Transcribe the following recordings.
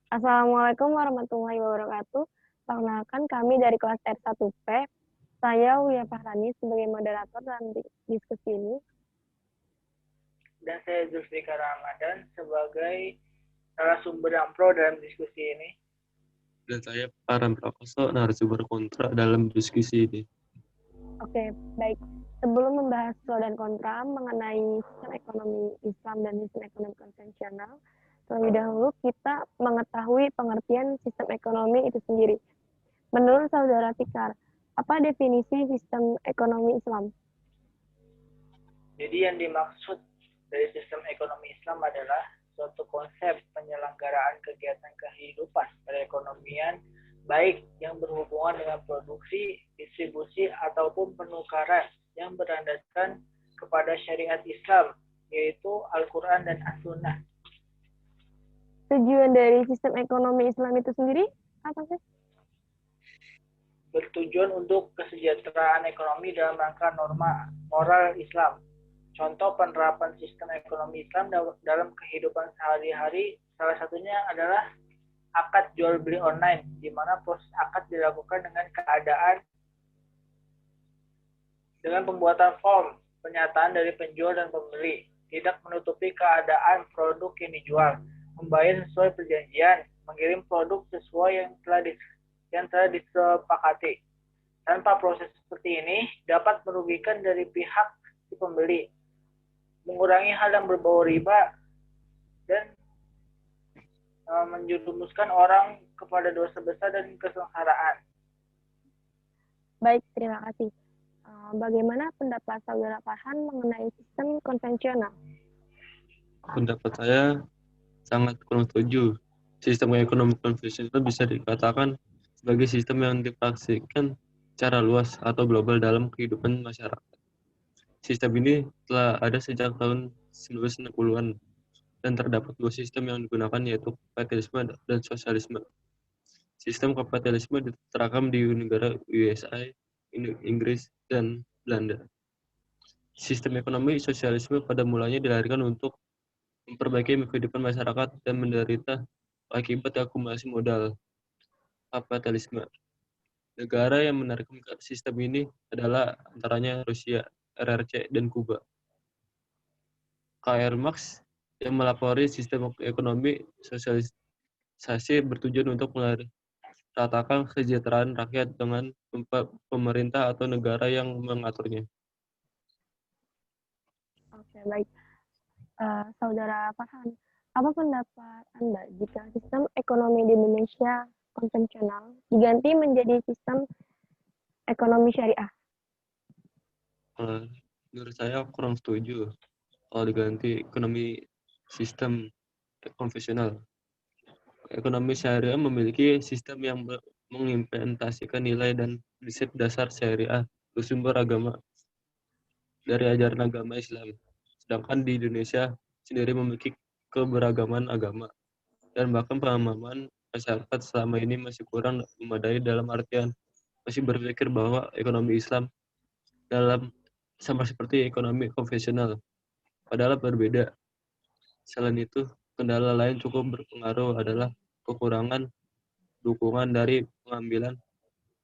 Assalamualaikum warahmatullahi wabarakatuh. Perkenalkan kami dari kelas R1P. Saya Wia Fahrani sebagai moderator dalam diskusi ini. Dan saya Zulfikar Ramadan sebagai narasumber yang pro dalam diskusi ini. Dan saya Param Prakoso, narasumber kontra dalam diskusi ini. Oke, baik. Sebelum membahas pro dan kontra mengenai sistem ekonomi Islam dan sistem ekonomi konvensional, terlebih dahulu kita mengetahui pengertian sistem ekonomi itu sendiri. Menurut Saudara Tikar, apa definisi sistem ekonomi Islam? Jadi yang dimaksud dari sistem ekonomi Islam adalah suatu konsep penyelenggaraan kegiatan kehidupan perekonomian baik yang berhubungan dengan produksi, distribusi, ataupun penukaran yang berlandaskan kepada syariat Islam, yaitu Al-Quran dan As-Sunnah. Tujuan dari sistem ekonomi Islam itu sendiri apa sih? Bertujuan untuk kesejahteraan ekonomi dalam rangka norma moral Islam. Contoh penerapan sistem ekonomi Islam dalam kehidupan sehari-hari, salah satunya adalah akad jual beli online, di mana proses akad dilakukan dengan pembuatan form pernyataan dari penjual dan pembeli, tidak menutupi keadaan produk yang dijual, membayar sesuai perjanjian, mengirim produk sesuai yang telah disepakati. Tanpa proses seperti ini dapat merugikan dari pihak si pembeli, mengurangi hal yang berbau riba, dan menjerumuskan orang kepada dosa besar dan kesengsaraan. Baik, terima kasih. Bagaimana pendapat Saudara Farhan mengenai sistem konvensional? Pendapat saya sangat kurang setuju. Sistem ekonomi konvensional bisa dikatakan sebagai sistem yang dipraktikkan secara luas atau global dalam kehidupan masyarakat. Sistem ini telah ada sejak tahun 1960-an dan terdapat dua sistem yang digunakan, yaitu kapitalisme dan sosialisme. Sistem kapitalisme diterapkan di negara USA, Inggris, dan Belanda. Sistem ekonomi sosialisme pada mulanya dilahirkan untuk memperbaiki kehidupan masyarakat dan menderita akibat akumulasi modal. Kapitalisme. Negara yang menerapkan sistem ini adalah antaranya Rusia, RRC, dan Kuba. Karl Marx yang melapori sistem ekonomi sosialisasi bertujuan untuk meratakan kesejahteraan rakyat dengan pemerintah atau negara yang mengaturnya. Oke, baik. Saudara Farhan, apa pendapat Anda jika sistem ekonomi di Indonesia konvensional diganti menjadi sistem ekonomi syariah? Menurut saya kurang setuju kalau diganti ekonomi sistem konvensional. Ekonomi syariah memiliki sistem yang mengimplementasikan nilai dan prinsip dasar syariah bersumber agama dari ajaran agama Islam. Sedangkan di Indonesia sendiri memiliki keberagaman agama dan bahkan pemahaman masyarakat selama ini masih kurang memadai, dalam artian masih berpikir bahwa ekonomi Islam sama seperti ekonomi konvensional, padahal berbeda. Selain itu, kendala lain cukup berpengaruh adalah kekurangan dukungan dari pengambilan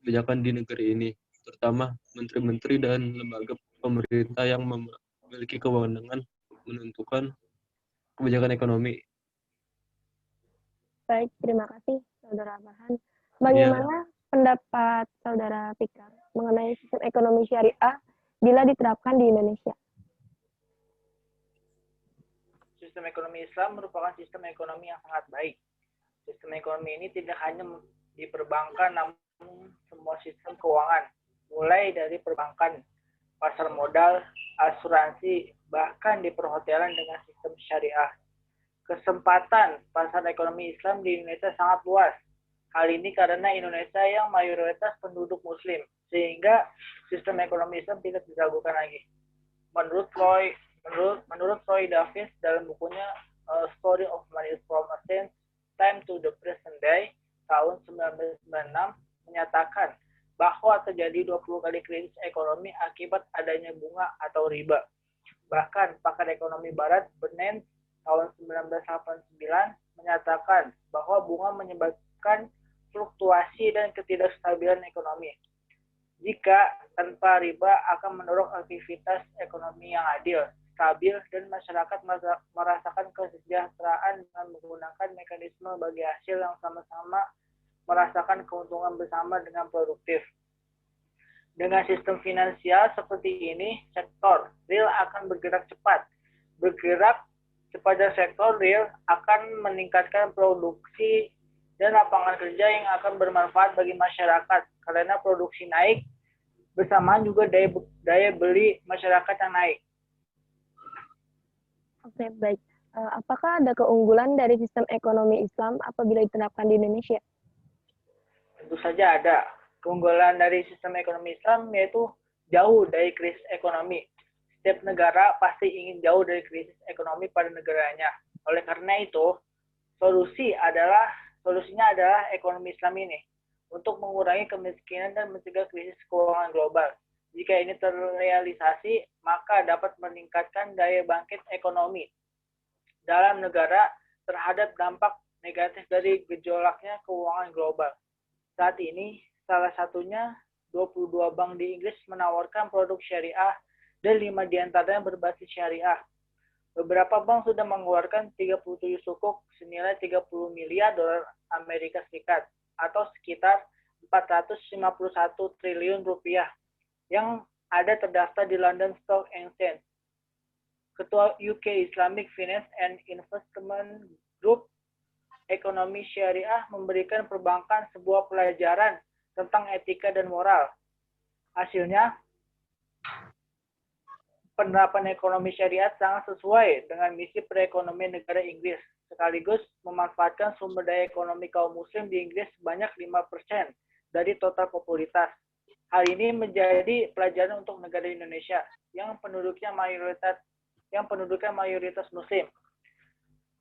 kebijakan di negeri ini, terutama menteri-menteri dan lembaga pemerintah yang memiliki kewenangan menentukan kebijakan ekonomi. Baik, terima kasih Saudara Farhan. Bagaimana pendapat Saudara Fikar mengenai sistem ekonomi syariah bila diterapkan di Indonesia? Sistem ekonomi Islam merupakan sistem ekonomi yang sangat baik. Sistem ekonomi ini tidak hanya di perbankan, namun semua sistem keuangan, mulai dari perbankan, pasar modal, asuransi, bahkan di perhotelan dengan sistem syariah. Kesempatan pasar ekonomi Islam di Indonesia sangat luas. Hal ini karena Indonesia yang mayoritas penduduk muslim, sehingga sistem ekonomi Islam tidak diragukan lagi. Menurut Roy Davis dalam bukunya Story of Money from Ancient Time to the Present Day tahun 1996 menyatakan bahwa terjadi 20 kali krisis ekonomi akibat adanya bunga atau riba. Bahkan pakar ekonomi barat Bernanke tahun 1989 menyatakan bahwa bahwa bunga menyebabkan fluktuasi dan ketidakstabilan ekonomi. Jika tanpa riba akan mendorong aktivitas ekonomi yang adil, stabil, dan masyarakat merasakan kesejahteraan dengan menggunakan mekanisme bagi hasil yang sama-sama merasakan keuntungan bersama dengan produktif. Dengan sistem finansial seperti ini, sektor real akan bergerak cepat. Bergerak cepat dan sektor real akan meningkatkan produksi dan lapangan kerja yang akan bermanfaat bagi masyarakat karena produksi naik bersamaan juga daya beli masyarakat yang naik. Oke, baik. Apakah ada keunggulan dari sistem ekonomi Islam apabila diterapkan di Indonesia? Tentu saja ada. Keunggulan dari sistem ekonomi Islam yaitu jauh dari krisis ekonomi. Setiap negara pasti ingin jauh dari krisis ekonomi pada negaranya. Oleh karena itu, solusinya adalah ekonomi Islam ini untuk mengurangi kemiskinan dan mencegah krisis keuangan global. Jika ini terrealisasi, maka dapat meningkatkan daya bangkit ekonomi dalam negara terhadap dampak negatif dari gejolaknya keuangan global. Saat ini, salah satunya 22 bank di Inggris menawarkan produk syariah dan 5 diantaranya berbasis syariah. Beberapa bank sudah mengeluarkan 37 sukuk senilai 30 miliar dolar Amerika Serikat atau sekitar 451 triliun rupiah yang ada terdaftar di London Stock Exchange. Ketua UK Islamic Finance and Investment Group Ekonomi Syariah memberikan perbankan sebuah pelajaran tentang etika dan moral. Hasilnya, penerapan ekonomi syariat sangat sesuai dengan misi perekonomian negara Inggris, sekaligus memanfaatkan sumber daya ekonomi kaum muslim di Inggris sebanyak 5% dari total popularitas. Hal ini menjadi pelajaran untuk negara Indonesia yang penduduknya mayoritas muslim.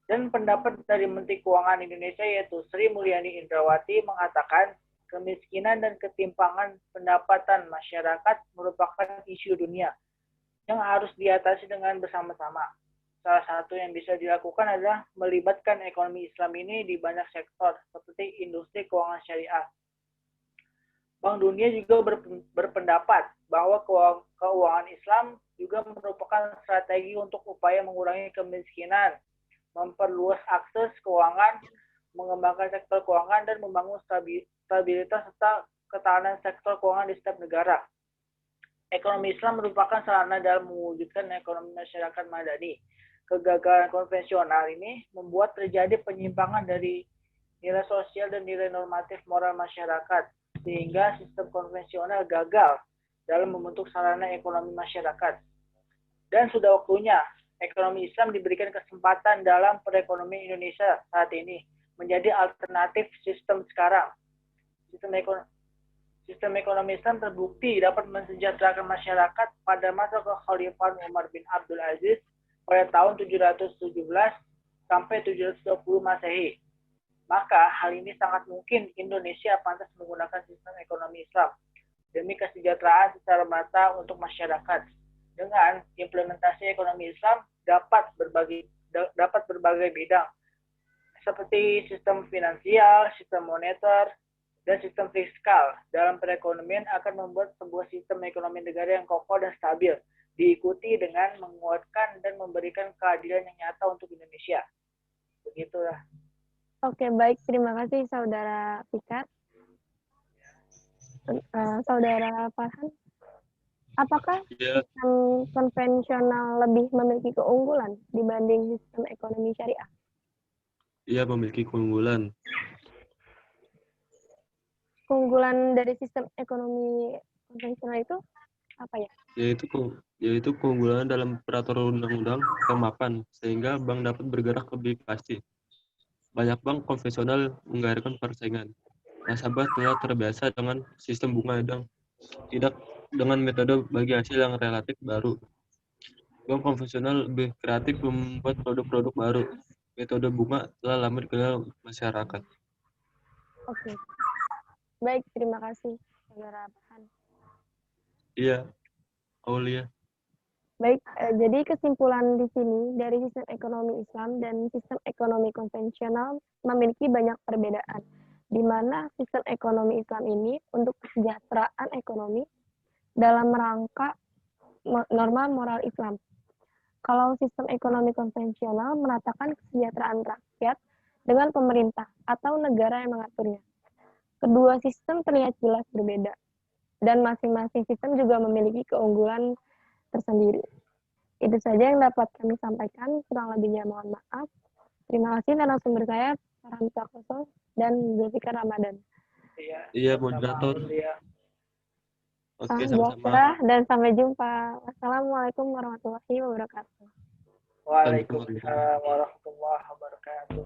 Dan pendapat dari Menteri Keuangan Indonesia yaitu Sri Mulyani Indrawati mengatakan kemiskinan dan ketimpangan pendapatan masyarakat merupakan isu dunia yang harus diatasi dengan bersama-sama. Salah satu yang bisa dilakukan adalah melibatkan ekonomi Islam ini di banyak sektor, seperti industri keuangan syariah. Bank Dunia juga berpendapat bahwa keuangan Islam juga merupakan strategi untuk upaya mengurangi kemiskinan, memperluas akses keuangan, mengembangkan sektor keuangan, dan membangun stabilitas serta ketahanan sektor keuangan di setiap negara. Ekonomi Islam merupakan sarana dalam mewujudkan ekonomi masyarakat madani. Kegagalan konvensional ini membuat terjadi penyimpangan dari nilai sosial dan nilai normatif moral masyarakat, sehingga sistem konvensional gagal dalam membentuk sarana ekonomi masyarakat. Dan sudah waktunya ekonomi Islam diberikan kesempatan dalam perekonomian Indonesia saat ini menjadi alternatif sistem sekarang. Sistem ekonomi Islam terbukti dapat mensejahterakan masyarakat pada masa kekhalifahan Umar bin Abdul Aziz pada tahun 717 sampai 720 Masehi. Maka hal ini sangat mungkin Indonesia pantas menggunakan sistem ekonomi Islam demi kesejahteraan secara merata untuk masyarakat. Dengan implementasi ekonomi Islam dapat berbagai bidang seperti sistem finansial, sistem moneter, dan sistem fiskal dalam perekonomian akan membuat sebuah sistem ekonomi negara yang kokoh dan stabil, diikuti dengan menguatkan dan memberikan keadilan yang nyata untuk Indonesia. Begitulah. Oke, baik. Terima kasih, Saudara Fikar. Saudara Farhan, apakah sistem konvensional lebih memiliki keunggulan dibanding sistem ekonomi syariah? Ia memiliki keunggulan. Keunggulan dari sistem ekonomi konvensional itu apa ya? Yaitu keunggulan dalam peraturan undang-undang yang mapan, sehingga bank dapat bergerak lebih pasti. Banyak bank konvensional menggairahkan persaingan. Nasabah telah terbiasa dengan sistem bunga yang tidak dengan metode bagi hasil yang relatif baru. Bank konvensional lebih kreatif membuat produk-produk baru. Metode bunga telah lama dikenal masyarakat. Oke. Baik, terima kasih, Saudara Farhan. Iya, Aulia. Baik, jadi kesimpulan di sini dari sistem ekonomi Islam dan sistem ekonomi konvensional memiliki banyak perbedaan, di mana sistem ekonomi Islam ini untuk kesejahteraan ekonomi dalam rangka norma moral Islam. Kalau sistem ekonomi konvensional menatakan kesejahteraan rakyat dengan pemerintah atau negara yang mengaturnya. Kedua sistem terlihat jelas berbeda, dan masing-masing sistem juga memiliki keunggulan tersendiri. Itu saja yang dapat kami sampaikan, kurang lebihnya mohon maaf. Terima kasih narasumber saya, Farhan Prakoso dan Zulfikar Ramadan. Iya, sama moderator. Aulia. Oke, Salam sama-sama. sejahtera dan sampai jumpa. Wassalamualaikum warahmatullahi wabarakatuh. Waalaikumsalam warahmatullahi wabarakatuh.